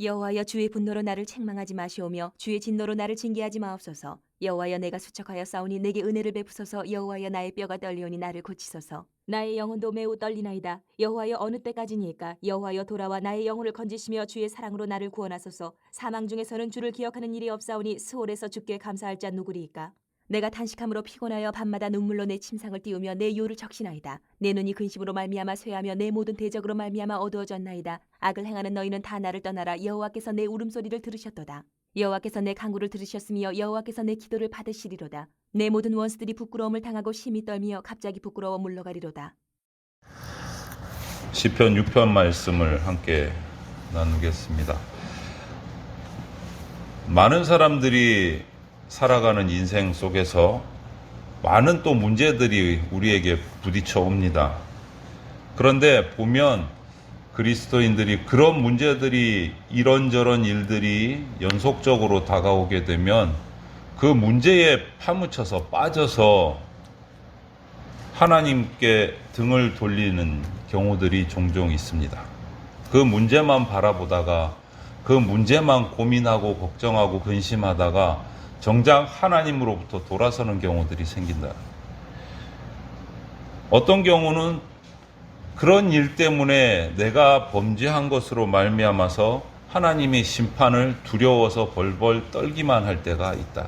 여호와여, 주의 분노로 나를 책망하지 마시오며 주의 진노로 나를 징계하지 마옵소서. 여호와여, 내가 수척하여 싸우니 내게 은혜를 베푸소서. 여호와여, 나의 뼈가 떨리오니 나를 고치소서. 나의 영혼도 매우 떨리나이다. 여호와여, 어느 때까지니까? 여호와여, 돌아와 나의 영혼을 건지시며 주의 사랑으로 나를 구원하소서. 사망 중에서는 주를 기억하는 일이 없사오니 스올에서 주께 감사할 자 누구리이까? 내가 탄식함으로 피곤하여 밤마다 눈물로 내 침상을 띄우며 내 요를 적시나이다. 내 눈이 근심으로 말미암아 쇠하며 내 모든 대적으로 말미암아 어두워졌나이다. 악을 행하는 너희는 다 나를 떠나라. 여호와께서 내 울음소리를 들으셨도다. 여호와께서 내 간구를 들으셨으며 여호와께서 내 기도를 받으시리로다. 내 모든 원수들이 부끄러움을 당하고 심히 떨며 갑자기 부끄러워 물러가리로다. 시편 6편 말씀을 함께 나누겠습니다. 많은 사람들이 살아가는 인생 속에서 많은 또 문제들이 우리에게 부딪혀 옵니다. 그런데 보면 그리스도인들이 그런 문제들이 이런저런 일들이 연속적으로 다가오게 되면 그 문제에 파묻혀서 빠져서 하나님께 등을 돌리는 경우들이 종종 있습니다. 그 문제만 바라보다가 그 문제만 고민하고 걱정하고 근심하다가 정작 하나님으로부터 돌아서는 경우들이 생긴다. 어떤 경우는 그런 일 때문에 내가 범죄한 것으로 말미암아서 하나님의 심판을 두려워서 벌벌 떨기만 할 때가 있다.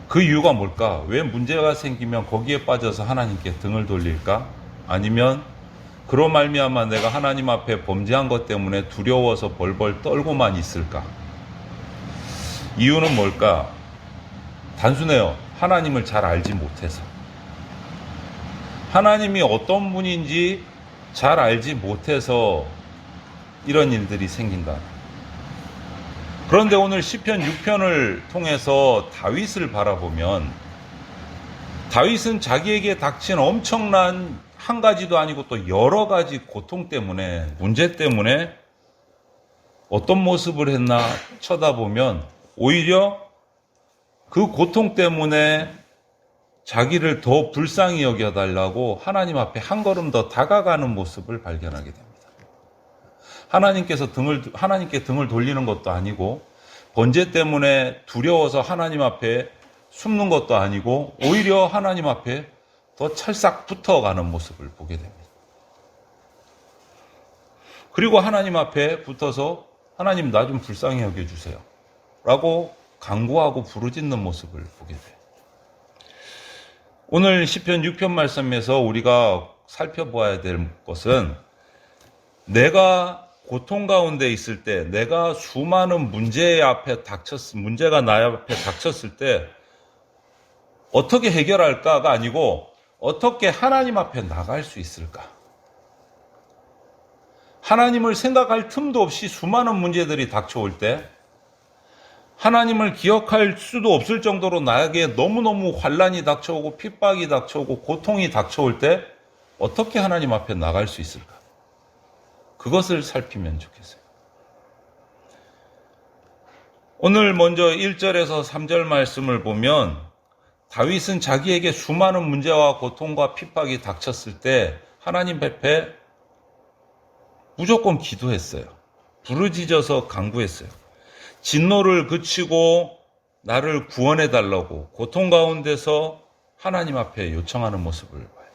그 이유가 뭘까? 왜 문제가 생기면 거기에 빠져서 하나님께 등을 돌릴까? 아니면 그로 말미암아 내가 하나님 앞에 범죄한 것 때문에 두려워서 벌벌 떨고만 있을까? 이유는 뭘까? 단순해요. 하나님을 잘 알지 못해서. 하나님이 어떤 분인지 잘 알지 못해서 이런 일들이 생긴다. 그런데 오늘 시편 6편을 통해서 다윗을 바라보면 다윗은 자기에게 닥친 엄청난 한 가지도 아니고 또 여러 가지 고통 때문에, 문제 때문에 어떤 모습을 했나 쳐다보면 오히려 그 고통 때문에 자기를 더 불쌍히 여겨달라고 하나님 앞에 한 걸음 더 다가가는 모습을 발견하게 됩니다. 하나님께 등을 돌리는 것도 아니고 번제 때문에 두려워서 하나님 앞에 숨는 것도 아니고 오히려 하나님 앞에 더 찰싹 붙어가는 모습을 보게 됩니다. 그리고 하나님 앞에 붙어서 하나님 나 좀 불쌍히 여겨주세요 라고 간구하고 부르짖는 모습을 보게 돼요. 오늘 시편 6편 말씀에서 우리가 살펴보아야 될 것은 내가 고통 가운데 있을 때, 내가 수많은 문제가 나의 앞에 닥쳤을 때 어떻게 해결할까가 아니고 어떻게 하나님 앞에 나갈 수 있을까? 하나님을 생각할 틈도 없이 수많은 문제들이 닥쳐올 때 하나님을 기억할 수도 없을 정도로 나에게 너무너무 환난이 닥쳐오고 핍박이 닥쳐오고 고통이 닥쳐올 때 어떻게 하나님 앞에 나갈 수 있을까? 그것을 살피면 좋겠어요. 오늘 먼저 1절에서 3절 말씀을 보면 다윗은 자기에게 수많은 문제와 고통과 핍박이 닥쳤을 때 하나님 앞에 무조건 기도했어요. 부르짖어서 간구했어요. 진노를 그치고 나를 구원해 달라고 고통 가운데서 하나님 앞에 요청하는 모습을 봐요.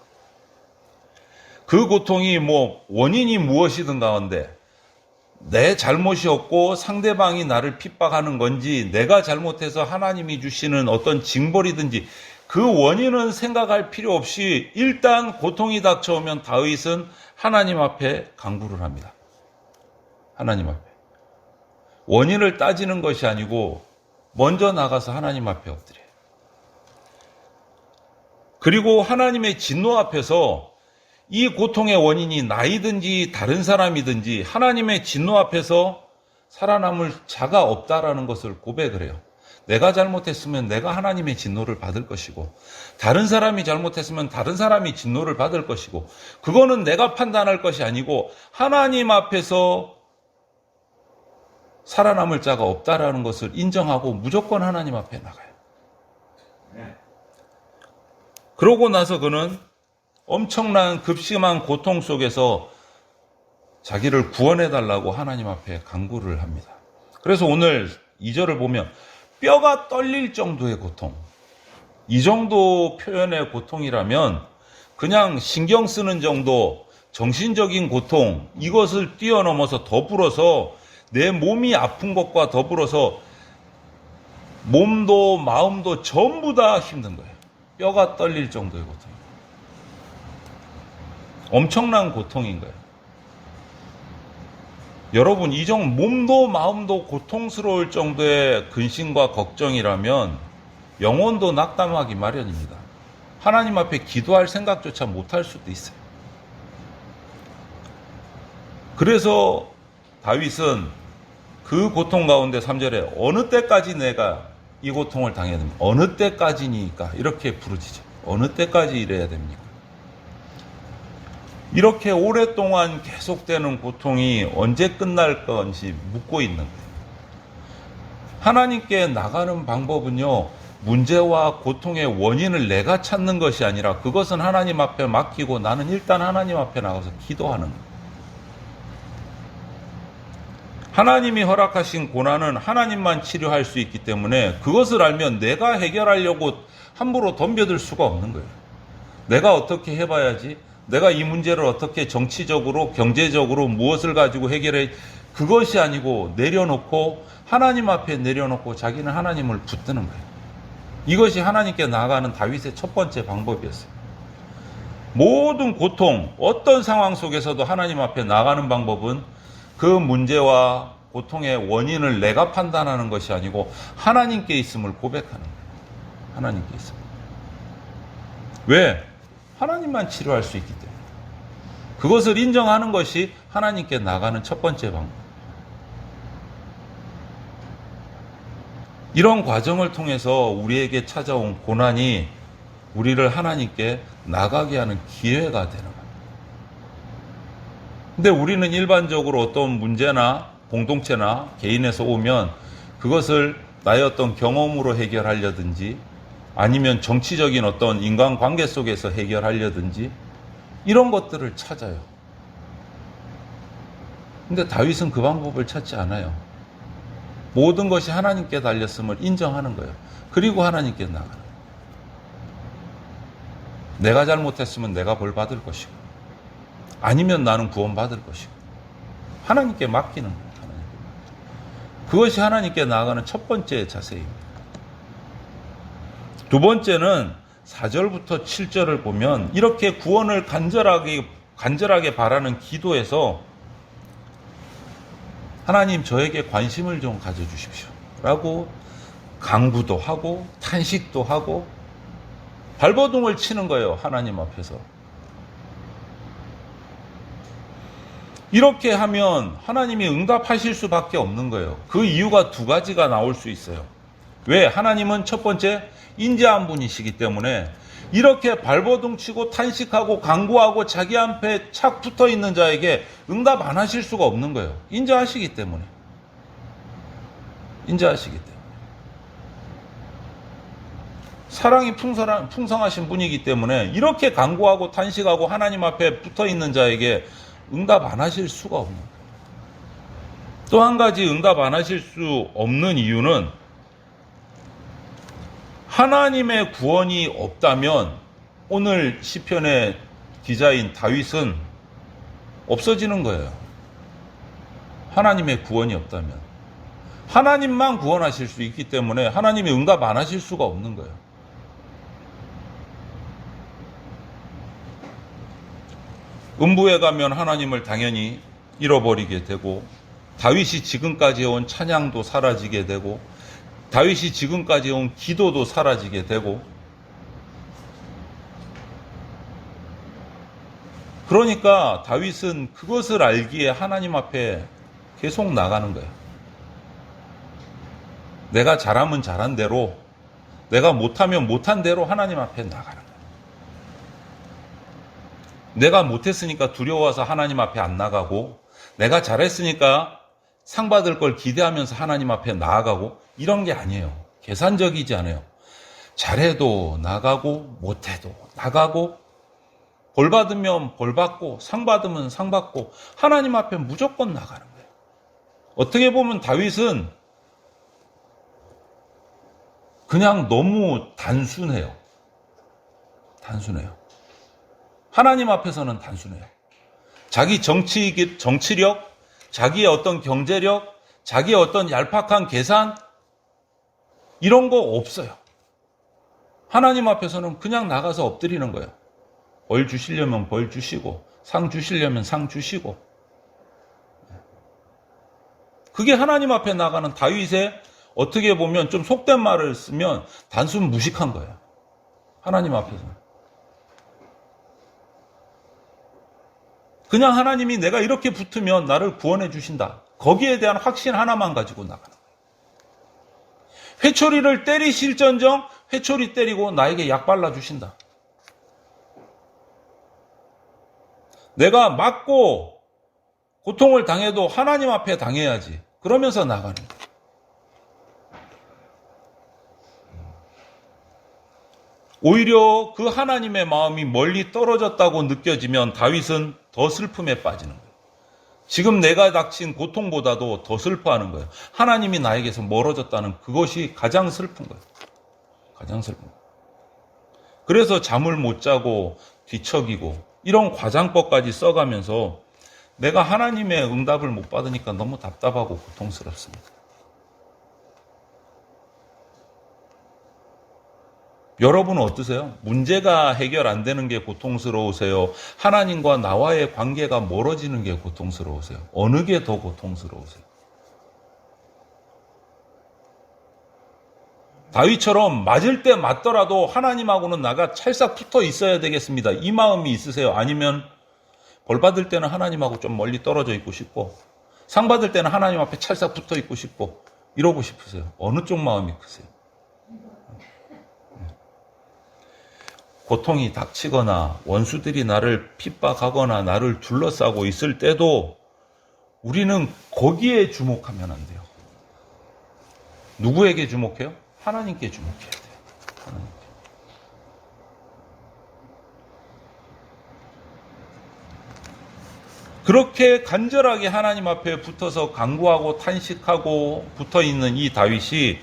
그 고통이 원인이 무엇이든 가운데 내 잘못이었고 상대방이 나를 핍박하는 건지 내가 잘못해서 하나님이 주시는 어떤 징벌이든지 그 원인은 생각할 필요 없이 일단 고통이 닥쳐오면 다윗은 하나님 앞에 간구를 합니다. 하나님 앞에. 원인을 따지는 것이 아니고 먼저 나가서 하나님 앞에 엎드려요. 그리고 하나님의 진노 앞에서 이 고통의 원인이 나이든지 다른 사람이든지 하나님의 진노 앞에서 살아남을 자가 없다라는 것을 고백을 해요. 내가 잘못했으면 내가 하나님의 진노를 받을 것이고 다른 사람이 잘못했으면 다른 사람이 진노를 받을 것이고 그거는 내가 판단할 것이 아니고 하나님 앞에서 살아남을 자가 없다라는 것을 인정하고 무조건 하나님 앞에 나가요. 그러고 나서 그는 엄청난 급심한 고통 속에서 자기를 구원해달라고 하나님 앞에 간구를 합니다. 그래서 오늘 2절을 보면 뼈가 떨릴 정도의 고통, 이 정도 표현의 고통이라면 그냥 신경 쓰는 정도, 정신적인 고통, 이것을 뛰어넘어서 더불어서 내 몸이 아픈 것과 더불어서 몸도 마음도 전부 다 힘든 거예요. 뼈가 떨릴 정도의 고통. 엄청난 고통인 거예요. 여러분, 이 정도 몸도 마음도 고통스러울 정도의 근심과 걱정이라면 영혼도 낙담하기 마련입니다. 하나님 앞에 기도할 생각조차 못할 수도 있어요. 그래서 다윗은 그 고통 가운데 3절에 어느 때까지 내가 이 고통을 당해야 됩니까? 어느 때까지니까 이렇게 부르짖죠. 어느 때까지 이래야 됩니까? 이렇게 오랫동안 계속되는 고통이 언제 끝날 건지 묻고 있는 거예요. 하나님께 나가는 방법은요, 문제와 고통의 원인을 내가 찾는 것이 아니라 그것은 하나님 앞에 맡기고 나는 일단 하나님 앞에 나가서 기도하는 거예요. 하나님이 허락하신 고난은 하나님만 치료할 수 있기 때문에 그것을 알면 내가 해결하려고 함부로 덤벼들 수가 없는 거예요. 내가 어떻게 해봐야지, 내가 이 문제를 어떻게 정치적으로 경제적으로 무엇을 가지고 해결해, 그것이 아니고 내려놓고 하나님 앞에 내려놓고 자기는 하나님을 붙드는 거예요. 이것이 하나님께 나아가는 다윗의 첫 번째 방법이었어요. 모든 고통, 어떤 상황 속에서도 하나님 앞에 나가는 방법은 그 문제와 고통의 원인을 내가 판단하는 것이 아니고 하나님께 있음을 고백하는 거예요. 하나님께 있음을. 왜? 하나님만 치료할 수 있기 때문에. 그것을 인정하는 것이 하나님께 나가는 첫 번째 방법. 이런 과정을 통해서 우리에게 찾아온 고난이 우리를 하나님께 나가게 하는 기회가 되는 거예요. 근데 우리는 일반적으로 어떤 문제나 공동체나 개인에서 오면 그것을 나의 어떤 경험으로 해결하려든지 아니면 정치적인 어떤 인간관계 속에서 해결하려든지 이런 것들을 찾아요. 근데 다윗은 그 방법을 찾지 않아요. 모든 것이 하나님께 달렸음을 인정하는 거예요. 그리고 하나님께 나가는 거예요. 내가 잘못했으면 내가 벌 받을 것이고 아니면 나는 구원받을 것이고 하나님께 맡기는 거예요. 그것이 하나님께 나아가는 첫 번째 자세입니다. 두 번째는 4절부터 7절을 보면 이렇게 구원을 간절하게 바라는 기도에서 하나님 저에게 관심을 좀 가져주십시오 라고 간구도 하고 탄식도 하고 발버둥을 치는 거예요. 하나님 앞에서. 이렇게 하면 하나님이 응답하실 수밖에 없는 거예요. 그 이유가 두 가지가 나올 수 있어요. 왜? 하나님은 첫 번째 인자한 분이시기 때문에 이렇게 발버둥 치고 탄식하고 간구하고 자기 앞에 착 붙어 있는 자에게 응답 안 하실 수가 없는 거예요. 인자하시기 때문에. 인자하시기 때문에. 사랑이 풍성하신 분이기 때문에 이렇게 간구하고 탄식하고 하나님 앞에 붙어 있는 자에게 응답 안 하실 수가 없는 거예요. 또 한 가지 응답 안 하실 수 없는 이유는 하나님의 구원이 없다면 오늘 시편의 기자인 다윗은 없어지는 거예요. 하나님의 구원이 없다면. 하나님만 구원하실 수 있기 때문에 하나님이 응답 안 하실 수가 없는 거예요. 음부에 가면 하나님을 당연히 잃어버리게 되고 다윗이 지금까지 해온 찬양도 사라지게 되고 다윗이 지금까지 해온 기도도 사라지게 되고 그러니까 다윗은 그것을 알기에 하나님 앞에 계속 나가는 거예요. 내가 잘하면 잘한 대로 내가 못하면 못한 대로 하나님 앞에 나가는 거예요. 내가 못했으니까 두려워서 하나님 앞에 안 나가고 내가 잘했으니까 상 받을 걸 기대하면서 하나님 앞에 나아가고 이런 게 아니에요. 계산적이지 않아요. 잘해도 나가고 못해도 나가고 벌 받으면 벌 받고 상 받으면 상 받고 하나님 앞에 무조건 나가는 거예요. 어떻게 보면 다윗은 그냥 너무 단순해요. 단순해요. 하나님 앞에서는 단순해요. 자기 정치력, 자기의 어떤 경제력, 자기의 어떤 얄팍한 계산 이런 거 없어요. 하나님 앞에서는 그냥 나가서 엎드리는 거예요. 벌 주시려면 벌 주시고 상 주시려면 상 주시고. 그게 하나님 앞에 나가는 다윗의 어떻게 보면 좀 속된 말을 쓰면 단순 무식한 거예요. 하나님 앞에서는. 그냥 하나님이 내가 이렇게 붙으면 나를 구원해 주신다. 거기에 대한 확신 하나만 가지고 나가는 거예요. 회초리를 때리실전정 회초리 때리고 나에게 약 발라주신다. 내가 맞고 고통을 당해도 하나님 앞에 당해야지. 그러면서 나가는 거예요. 오히려 그 하나님의 마음이 멀리 떨어졌다고 느껴지면 다윗은 더 슬픔에 빠지는 거예요. 지금 내가 닥친 고통보다도 더 슬퍼하는 거예요. 하나님이 나에게서 멀어졌다는 그것이 가장 슬픈 거예요. 가장 슬픈 거예요. 그래서 잠을 못 자고 뒤척이고 이런 과장법까지 써가면서 내가 하나님의 응답을 못 받으니까 너무 답답하고 고통스럽습니다. 여러분은 어떠세요? 문제가 해결 안 되는 게 고통스러우세요? 하나님과 나와의 관계가 멀어지는 게 고통스러우세요? 어느 게 더 고통스러우세요? 다윗처럼 맞을 때 맞더라도 하나님하고는 나가 찰싹 붙어 있어야 되겠습니다. 이 마음이 있으세요? 아니면 벌 받을 때는 하나님하고 좀 멀리 떨어져 있고 싶고 상 받을 때는 하나님 앞에 찰싹 붙어 있고 싶고 이러고 싶으세요? 어느 쪽 마음이 크세요? 고통이 닥치거나 원수들이 나를 핍박하거나 나를 둘러싸고 있을 때도 우리는 거기에 주목하면 안 돼요. 누구에게 주목해요? 하나님께 주목해야 돼요. 하나님께. 그렇게 간절하게 하나님 앞에 붙어서 간구하고 탄식하고 붙어있는 이 다윗이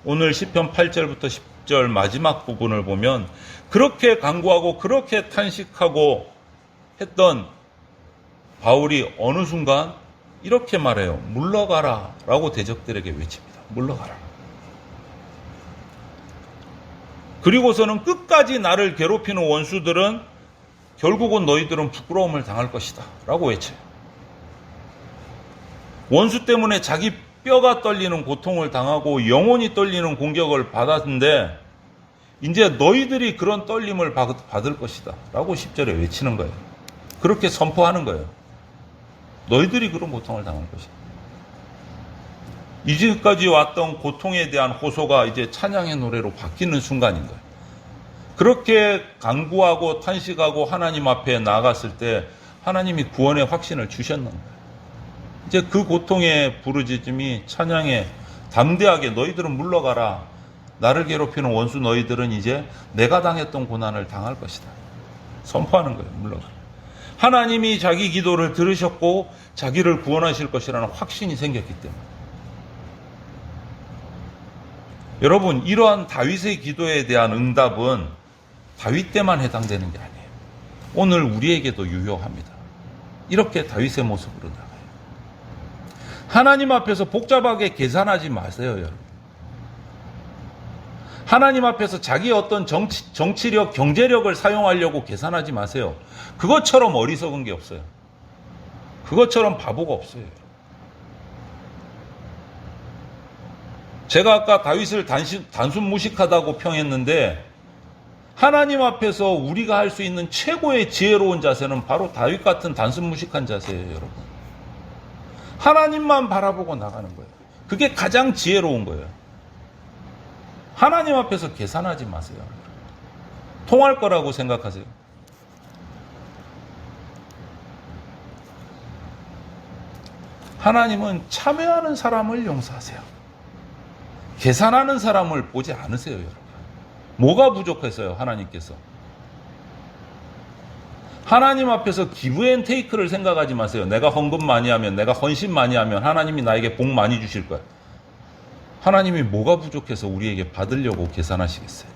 오늘 시편 8절부터 10절 마지막 부분을 보면 그렇게 간구하고 그렇게 탄식하고 했던 바울이 어느 순간 이렇게 말해요. 물러가라 라고 대적들에게 외칩니다. 물러가라. 그리고서는 끝까지 나를 괴롭히는 원수들은 결국은 너희들은 부끄러움을 당할 것이다 라고 외쳐요. 원수 때문에 자기 뼈가 떨리는 고통을 당하고 영혼이 떨리는 공격을 받았는데 이제 너희들이 그런 떨림을 받을 것이다 라고 10절에 외치는 거예요. 그렇게 선포하는 거예요. 너희들이 그런 고통을 당할 것이다. 이제까지 왔던 고통에 대한 호소가 이제 찬양의 노래로 바뀌는 순간인 거예요. 그렇게 간구하고 탄식하고 하나님 앞에 나아갔을 때 하나님이 구원의 확신을 주셨는 거예요. 이제 그 고통의 부르짖음이 찬양에 담대하게 너희들은 물러가라. 나를 괴롭히는 원수 너희들은 이제 내가 당했던 고난을 당할 것이다. 선포하는 거예요. 물러가라. 하나님이 자기 기도를 들으셨고 자기를 구원하실 것이라는 확신이 생겼기 때문에. 여러분, 이러한 다윗의 기도에 대한 응답은 다윗 때만 해당되는 게 아니에요. 오늘 우리에게도 유효합니다. 이렇게 다윗의 모습으로 나가요. 하나님 앞에서 복잡하게 계산하지 마세요, 여러분. 하나님 앞에서 자기의 어떤 정치력, 경제력을 사용하려고 계산하지 마세요. 그것처럼 어리석은 게 없어요. 그것처럼 바보가 없어요. 제가 아까 다윗을 단순 무식하다고 평했는데 하나님 앞에서 우리가 할 수 있는 최고의 지혜로운 자세는 바로 다윗 같은 단순 무식한 자세예요, 여러분. 하나님만 바라보고 나가는 거예요. 그게 가장 지혜로운 거예요. 하나님 앞에서 계산하지 마세요. 통할 거라고 생각하세요. 하나님은 참여하는 사람을 용서하세요. 계산하는 사람을 보지 않으세요, 여러분. 뭐가 부족했어요, 하나님께서? 하나님 앞에서 기브 앤 테이크를 생각하지 마세요. 내가 헌금 많이 하면, 내가 헌신 많이 하면 하나님이 나에게 복 많이 주실 거야. 하나님이 뭐가 부족해서 우리에게 받으려고 계산하시겠어요?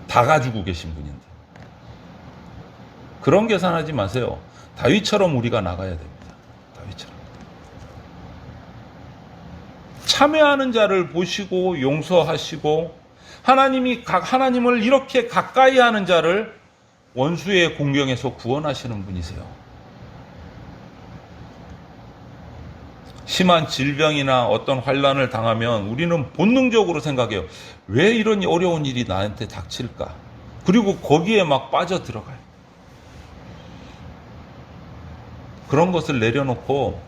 다 가지고 계신 분인데. 그런 계산하지 마세요. 다윗처럼 우리가 나가야 됩니다. 다윗처럼. 참여하는 자를 보시고 용서하시고 하나님을 이렇게 가까이 하는 자를 원수의 공경에서 구원하시는 분이세요. 심한 질병이나 어떤 환난을 당하면 우리는 본능적으로 생각해요. 왜 이런 어려운 일이 나한테 닥칠까? 그리고 거기에 막 빠져들어가요. 그런 것을 내려놓고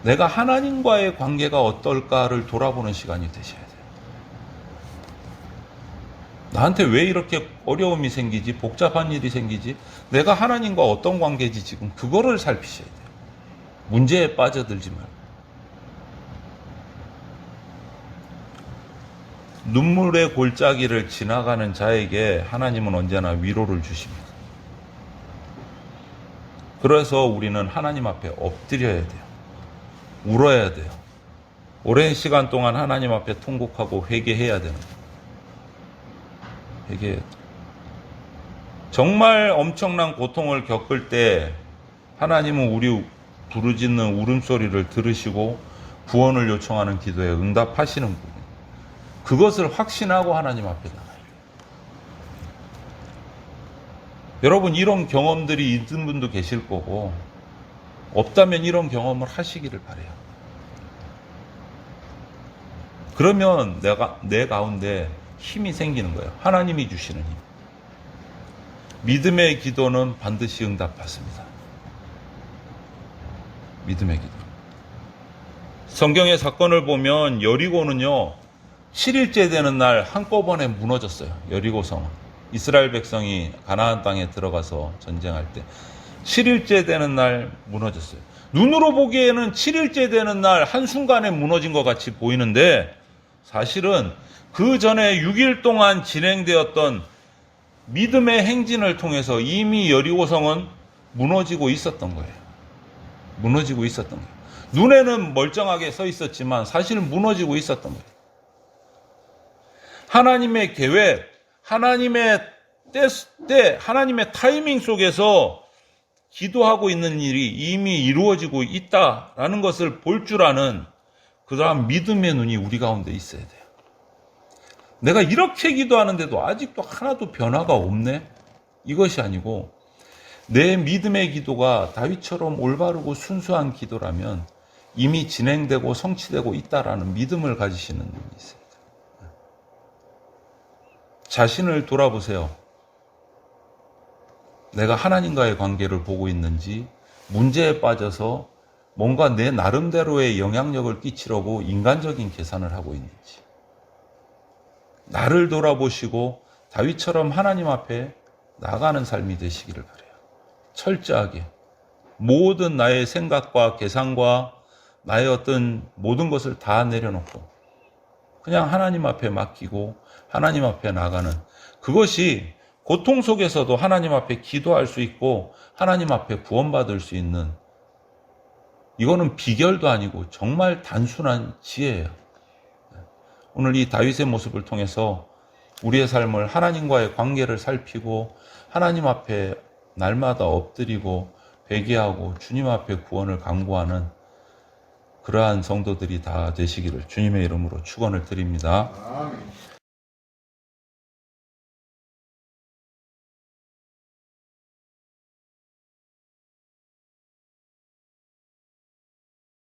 내가 하나님과의 관계가 어떨까를 돌아보는 시간이 되셔야 돼요. 나한테 왜 이렇게 어려움이 생기지? 복잡한 일이 생기지? 내가 하나님과 어떤 관계지 지금? 그거를 살피셔야 돼요. 문제에 빠져들지 말고. 눈물의 골짜기를 지나가는 자에게 하나님은 언제나 위로를 주십니다. 그래서 우리는 하나님 앞에 엎드려야 돼요. 울어야 돼요. 오랜 시간 동안 하나님 앞에 통곡하고 회개해야 되는 거예요. 회개해야 돼요. 정말 엄청난 고통을 겪을 때 하나님은 우리 부르짖는 울음소리를 들으시고 구원을 요청하는 기도에 응답하시는 분이에요. 그것을 확신하고 하나님 앞에 나가요. 여러분, 이런 경험들이 있는 분도 계실 거고 없다면 이런 경험을 하시기를 바라요. 그러면 내 가운데 힘이 생기는 거예요. 하나님이 주시는 힘. 믿음의 기도는 반드시 응답받습니다. 믿음의 기도. 성경의 사건을 보면 여리고는요, 7일째 되는 날 한꺼번에 무너졌어요. 여리고성은. 이스라엘 백성이 가나안 땅에 들어가서 전쟁할 때 7일째 되는 날 무너졌어요. 눈으로 보기에는 7일째 되는 날 한순간에 무너진 것 같이 보이는데 사실은 그 전에 6일 동안 진행되었던 믿음의 행진을 통해서 이미 여리고성은 무너지고 있었던 거예요. 무너지고 있었던 거예요. 눈에는 멀쩡하게 서 있었지만 사실은 무너지고 있었던 거예요. 하나님의 계획, 하나님의 때, 하나님의 타이밍 속에서 기도하고 있는 일이 이미 이루어지고 있다라는 것을 볼 줄 아는 그러한 믿음의 눈이 우리 가운데 있어야 돼요. 내가 이렇게 기도하는데도 아직도 하나도 변화가 없네? 이것이 아니고 내 믿음의 기도가 다윗처럼 올바르고 순수한 기도라면 이미 진행되고 성취되고 있다라는 믿음을 가지시는 분이 있어요. 자신을 돌아보세요. 내가 하나님과의 관계를 보고 있는지, 문제에 빠져서 뭔가 내 나름대로의 영향력을 끼치려고 인간적인 계산을 하고 있는지. 나를 돌아보시고 다윗처럼 하나님 앞에 나가는 삶이 되시기를 바라요. 철저하게 모든 나의 생각과 계산과 나의 어떤 모든 것을 다 내려놓고 그냥 하나님 앞에 맡기고 하나님 앞에 나가는, 그것이 고통 속에서도 하나님 앞에 기도할 수 있고 하나님 앞에 구원받을 수 있는, 이거는 비결도 아니고 정말 단순한 지혜예요. 오늘 이 다윗의 모습을 통해서 우리의 삶을 하나님과의 관계를 살피고 하나님 앞에 날마다 엎드리고 회개하고 주님 앞에 구원을 간구하는 그러한 성도들이 다 되시기를 주님의 이름으로 축원을 드립니다. 아멘.